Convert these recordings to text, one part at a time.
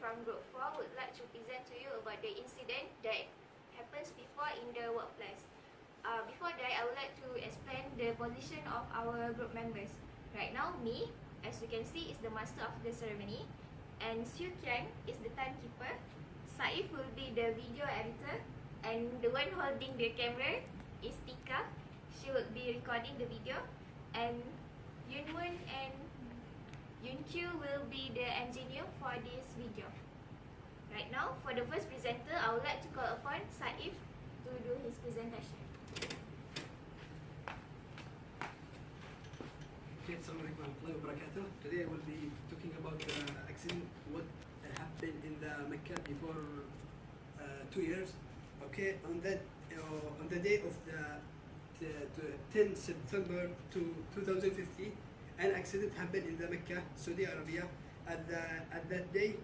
from Group 4 would like to present to you about the incident that happens before in the workplace. Before that, I would like to explain the position of our group members. Right now, me, as you can see, is the master of the ceremony, and Siu Kian is the timekeeper. Saif will be the video editor, and the one holding the camera is Tika. She will be recording the video, and Yun Moon and Yun Q will be the engineer for this video. Right now, for the first presenter, I would like to call upon Saif to do his presentation. Assalamualaikum warahmatullahi wabarakatuh. Today I will be talking about the accident what happened in the Mecca before 2 years. Okay, on the day of the 10 September 2050, an accident happened in the Mecca, Saudi Arabia. At that day,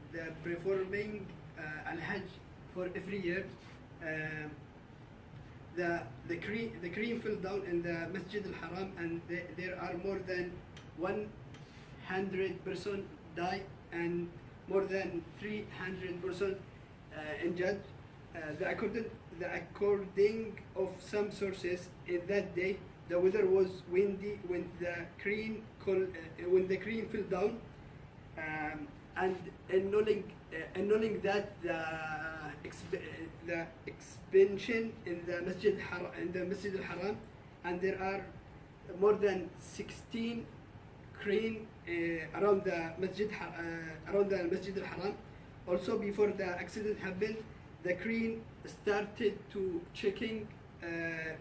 the performing Al-Hajj for every year. The crane fell down in the Masjid al-Haram, and there are more than 100 persons died and more than 300 persons injured. According of some sources, in that day the weather was windy when the crane fell down, and annulling that the expansion in the Masjid al-Haram, and there are more than 16 crane around the Masjid al-Haram. Also, before the accident happened, the crane started to checking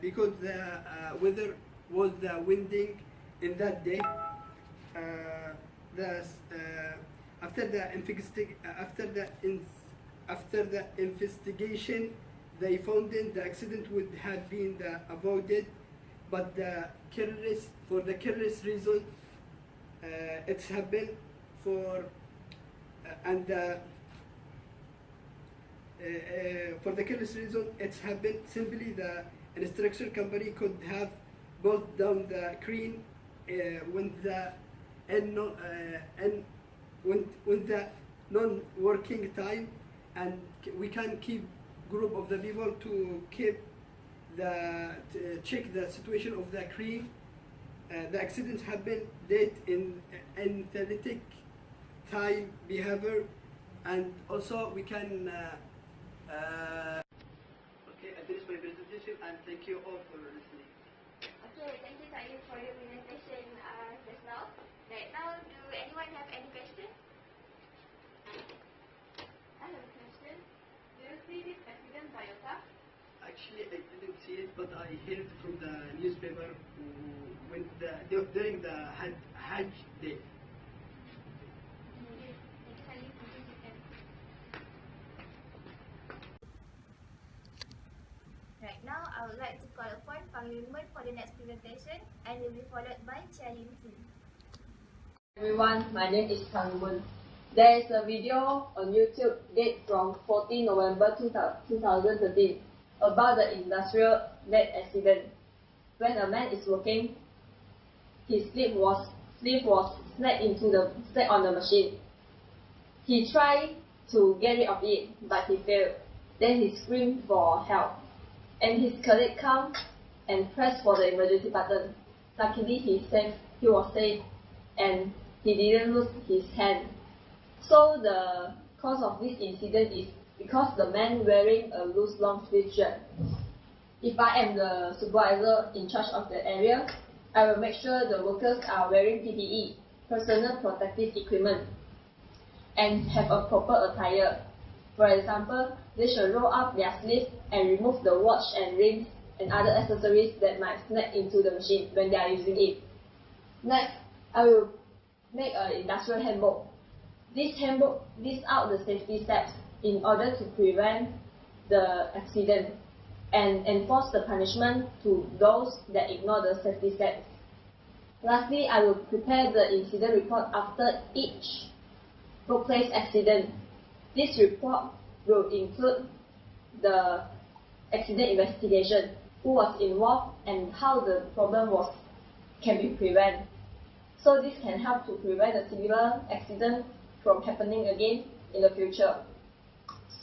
because the weather was winding in that day. After the investigation, they found that the accident would have been avoided, but for the careless reason, it's happened for the careless reason it's happened. Simply, the instruction company could have brought down the crane when the non-working time, and we can keep group of the people to check the situation of the crane. The accident happened late in athletic time behavior, and also we can okay, I finished my presentation, and thank you all for listening. Okay, thank you Saif for your presentation just now. Right now, do anyone have any question? I have a question. Do you see this accident by yourself? Actually, I didn't see it, but I heard from the newspaper during the Hajj day. Right now, I would like to call upon Pang Yun Moon for the next presentation, and will be followed by Chia Yin Hui. Everyone, my name is Pang Moon. There is a video on YouTube date from 14 November 2013 about the industrial lead accident. When a man is working, his sleeve was snagged on the machine. He tried to get rid of it, but he failed. Then he screamed for help, and his colleague came and pressed for the emergency button. Luckily, he was safe, and he didn't lose his hand. So the cause of this incident is because the man wearing a loose long sleeve shirt. If I am the supervisor in charge of the area, I will make sure the workers are wearing PPE, personal protective equipment, and have a proper attire. For example, they should roll up their sleeves and remove the watch and rings and other accessories that might snag into the machine when they are using it. Next, I will make an industrial handbook. This handbook lists out the safety steps in order to prevent the accident and enforce the punishment to those that ignore the safety steps. Lastly, I will prepare the incident report after each workplace accident. This report will include the accident investigation, who was involved, and how the problem can be prevented. So this can help to prevent a similar accident from happening again in the future.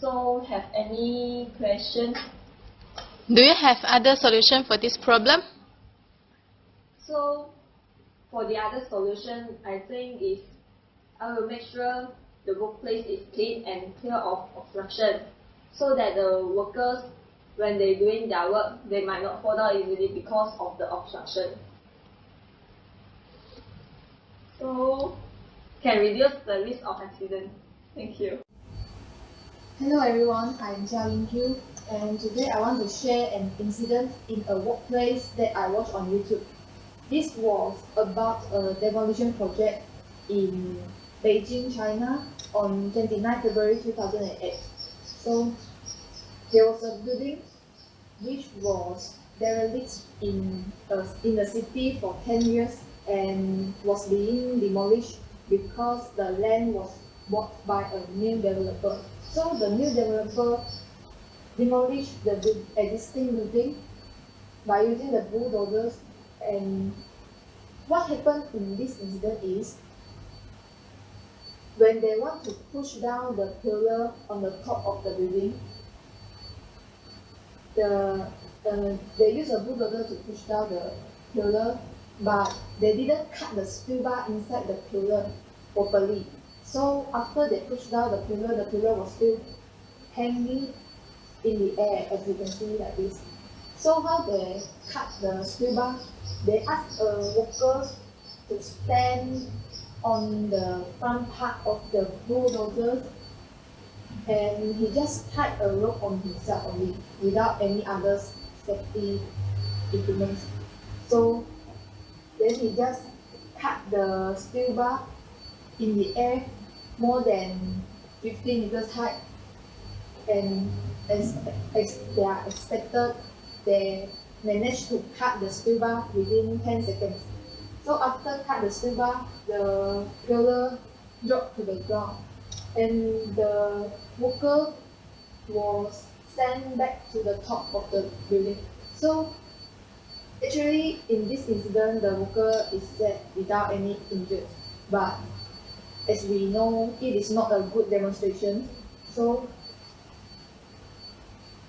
So, have any questions? Do you have other solution for this problem? So, for the other solution, I think is I will make sure the workplace is clean and clear of obstruction, so that the workers, when they're doing their work, they might not fall down easily because of the obstruction. So, can reduce the risk of accident. Thank you. Hello everyone, I am Jia Yingqiu, and today I want to share an incident in a workplace that I watched on YouTube. This was about a demolition project in Beijing, China on 29 February 2008. So there was a building which was derelict in the city for 10 years and was being demolished because the land was bought by a new developer. So the new developer demolished the existing building by using the bulldozers, and what happened in this incident is when they want to push down the pillar on the top of the building, they use a bulldozer to push down the pillar, but they didn't cut the steel bar inside the pillar properly. So after they pushed down the pillar was still hanging in the air, as you can see like this. So how they cut the steel bar? They asked workers to stand on the front part of the bulldozers, and he just tied a rope on himself only, without any other safety equipment. So then he just cut the steel bar in the air more than 50 meters high, and as they are expected, they managed to cut the steel bar within 10 seconds. So after cut the steel bar, the pillar dropped to the ground, and the worker was sent back to the top of the building. So actually, in this incident, the worker is dead without any injuries. But as we know, it is not a good demonstration. So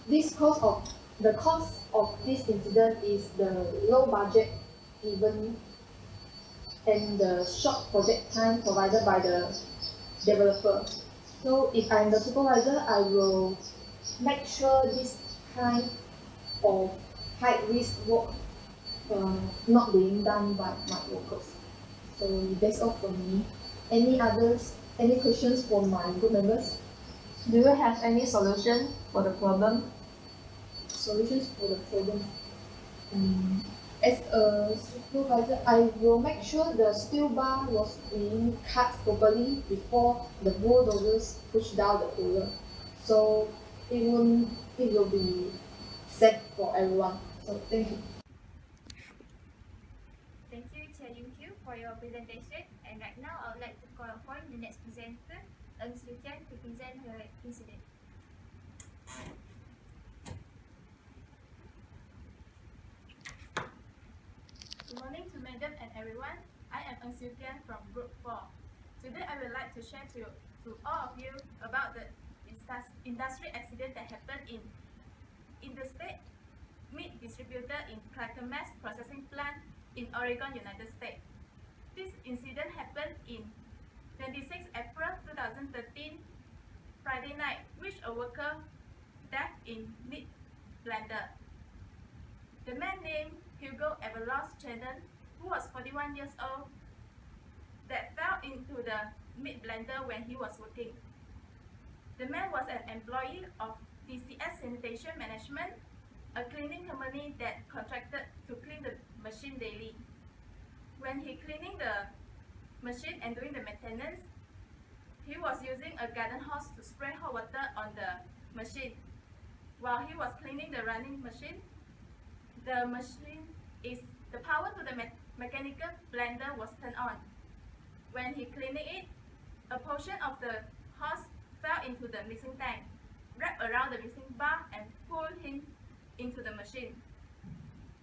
the cause of this incident is the low budget given and the short project time provided by the developer. So if I'm the supervisor, I will make sure this kind of high risk work not being done by my workers. So that's all from me. Any questions for my group members? Do you have any solution for the problem? Solutions for the problem. As a supervisor, I will make sure the steel bar was being cut properly before the bulldozers push down the pillar. So it will be safe for everyone. So thank you. Thank you, Chia Yingqiu, for your presentation. And right now, I would like to call upon the next presenter, Eng Siew Kian, to present her incident. Good morning to Madam and everyone. I am Eng Siew Kian from Group 4. Today I would like to share to all of you about the industry accident that happened in interstate meat distributor in Clackamas processing plant in Oregon, United States. This incident happened in 26 April 2013, Friday night, which a worker died in meat blender. The man named Hugo Everlost Chandon, who was 41 years old, that fell into the meat blender when he was working. The man was an employee of TCS Sanitation Management, a cleaning company that contracted to clean the machine daily. When he cleaning the machine and doing the maintenance, he was using a garden hose to spray hot water on the machine. While he was cleaning the running machine, the power to the mechanical blender was turned on. When he cleaning it, a portion of the hose fell into the mixing tank, wrapped around the mixing bar and pulled him into the machine.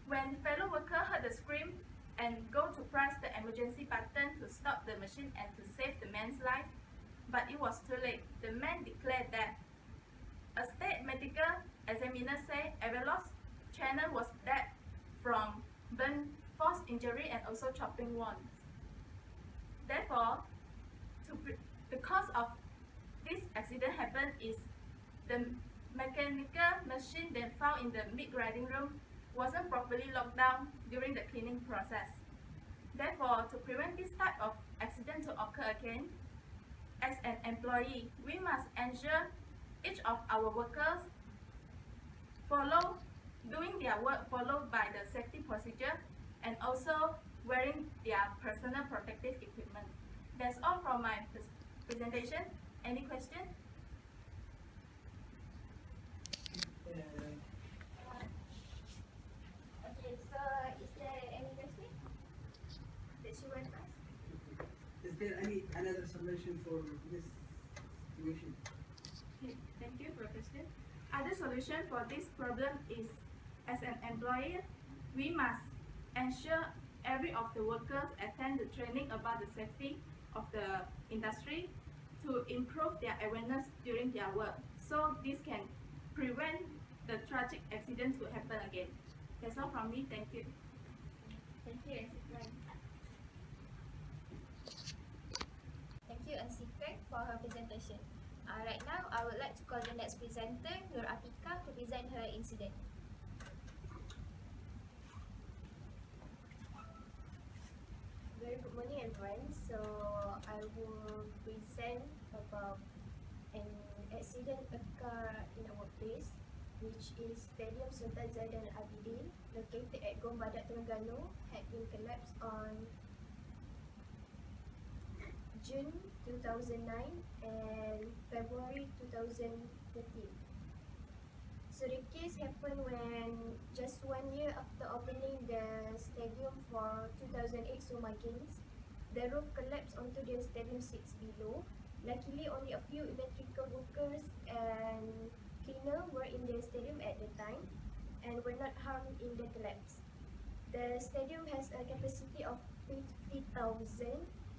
When fellow worker heard the scream and go to press the emergency button to stop the machine and to save the man's life, but it was too late. The man declared that a state medical examiner said Avelos' channel was dead from burn, force injury, and also chopping wounds. Therefore, the cause of this accident happened is the mechanical machine then found in the meat grinding room wasn't properly locked down during the cleaning process. Therefore, to prevent this type of accident to occur again, as an employee, we must ensure each of our workers doing their work followed by the safety procedure and also wearing their personal protective equipment. That's all from my presentation. Any question? Okay, so is there any question that you want to ask? Is there another solution for this situation? Okay, thank you for the question. Other solution for this problem is, as an employer, we must ensure every of the workers attend the training about the safety of the industry to improve their awareness during their work. So this can prevent the tragic accident to happen again. That's all from me. Thank you. Thank you, Ansikran. Thank you, Ansikran, for her presentation. Right now, I would like to call the next presenter, Nur Atika, to present her incident. Very good morning, everyone. So, I will present about an accident occurred in our place, which is Stadium Sultan Zaidan Abidin, located at Gom Badak, Terengganu, had been collapsed on June 2009 and February 2013. So the case happened when just 1 year after opening the stadium for 2008 Soma Games, the roof collapsed onto the stadium seats below. Luckily, only a few electrical workers and cleaner were in the stadium at the time and were not harmed in the collapse. The stadium has a capacity of 50,000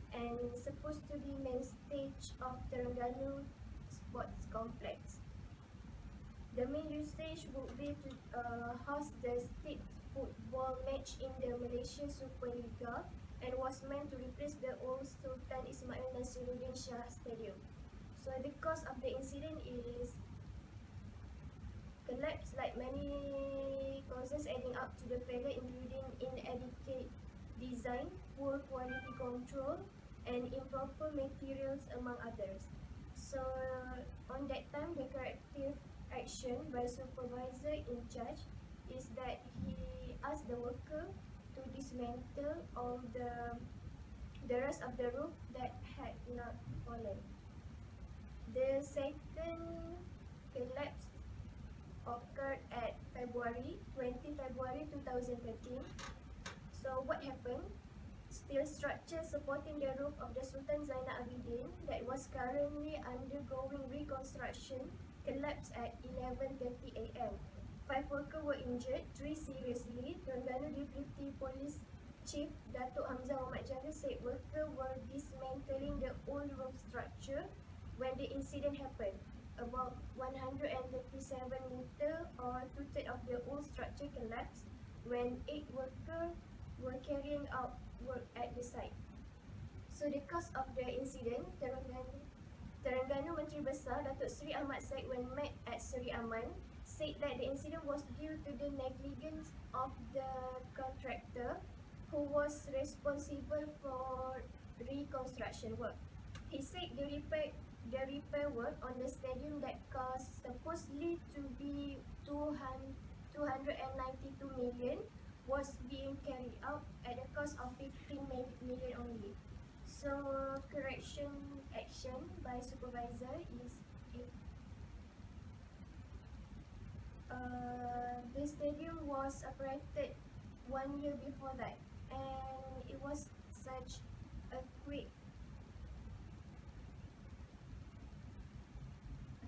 and is supposed to be main stage of Terengganu Sports Complex. The main usage would be to host the state football match in the Malaysia Super Liga and was meant to replace the old Sultan Ismail Nasiruddin Shah Stadium. So the cause of the incident is collapse, like many causes adding up to the failure, including inadequate design, poor quality control, and improper materials, among others. So on that time, the corrective action by supervisor in charge is that he asked the worker to dismantle all the rest of the roof that had not fallen. The second collapse occurred at 20 February 2013. So what happened? Steel structure supporting the roof of the Sultan Zainal Abidin that was currently undergoing reconstruction collapsed at 11:30 a.m. 5 workers were injured, 3 seriously. Terengganu Deputy Police Chief Datuk Hamzah Muhammad Jalil said workers were dismantling the old roof structure when the incident happened. About 137 meters or 2/3 of the old structure collapsed when 8 workers were carrying out work at the site. So the cause of the incident, Terengganu Menteri Besar Datuk Seri Ahmad Said, when met at Seri Aman, said that the incident was due to the negligence of the contractor who was responsible for reconstruction work. He said the repair work on the stadium that cost supposedly to be 292 million was being carried out at a cost of 15 million only. So correction action by supervisor is if the stadium was operated 1 year before that and it was such a quick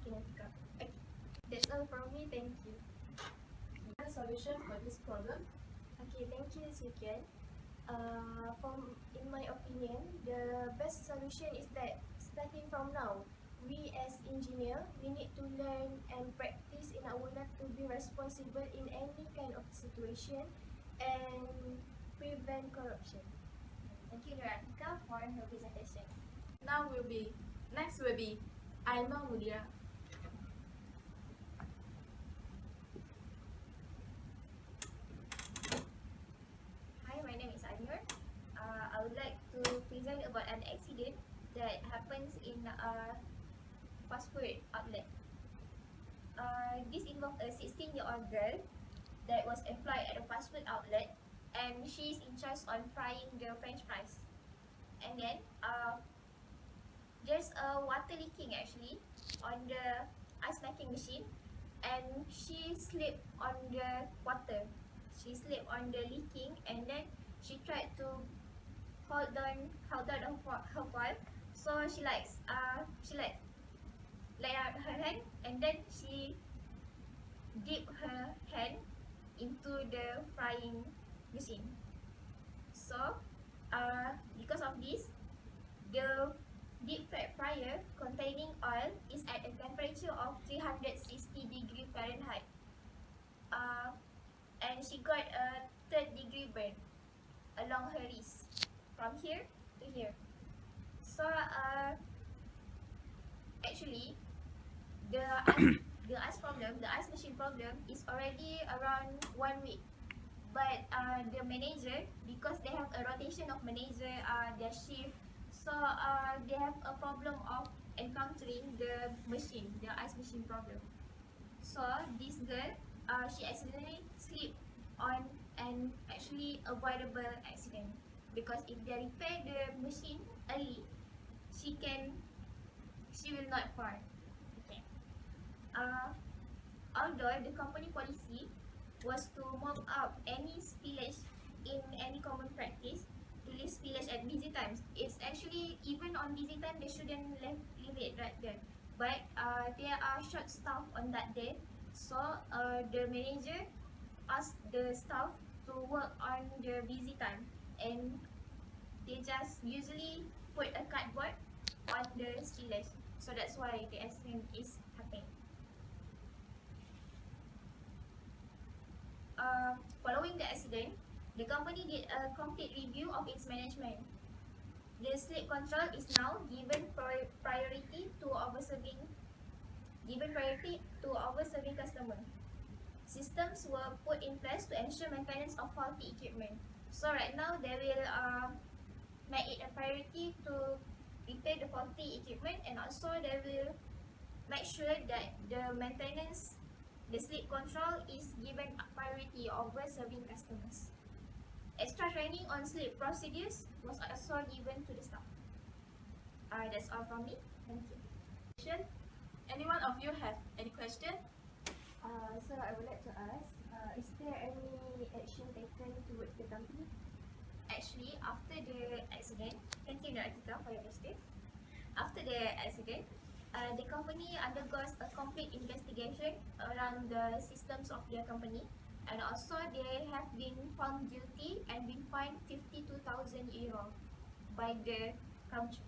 okay, that's all from me, thank you. Solution for this problem? Okay, thank you, Sukian. In my opinion, the best solution is that starting from now, we as engineer, we need to learn and practice in our life to be responsible in any kind of situation and prevent corruption. Thank you, Nuratika, for her presentation. Next will be Aima Mudira. Hi, my name is Ainur. I would like to present about an accident that happens in a fast food outlet. This involved a 16-year-old girl that was employed at a fast food outlet, and she is in charge on frying the French fries. And then there's a water leaking actually on the ice making machine, and she slipped on the water. She slipped on the leaking, and then she tried to hold on her fall. So she let out her hand, and then she dipped her hand into the frying machine. So because of this, the deep fat fryer containing oil is at a temperature of 360 degrees Fahrenheit. And she got a third-degree burn along her wrist from here to here. So actually, the ice machine problem is already around 1 week. But the manager, because they have a rotation of manager, their shift, so they have a problem of encountering the ice machine problem. So this girl, she accidentally slipped on an actually avoidable accident, because if they repair the machine early, she will not fall. Okay. Although the company policy was to mop up any spillage in any common practice, to leave spillage at busy times. It's actually, even on busy time, they shouldn't leave it right there. But there are short staff on that day, so the manager asked the staff to work on the busy time, and they just usually put a cardboard on the spillage. So that's why the accident is happening. Following the accident, the company did a complete review of its management. The slip control is now given priority to overserving customers. Systems were put in place to ensure maintenance of faulty equipment. So right now they will make it a priority to repair the faulty equipment, and also they will make sure that the maintenance, the slip control is given priority over serving customers. Extra training on slip procedures was also given to the staff. That's all from me. Thank you. Anyone of you have any question? So I would like to ask, is there any action taken towards the company? Actually, after the accident, thank you Nuratika for your question. After the accident, the company undergoes a complete investigation around the systems of their company, and also they have been found guilty and been fined 52,000 euro by the country.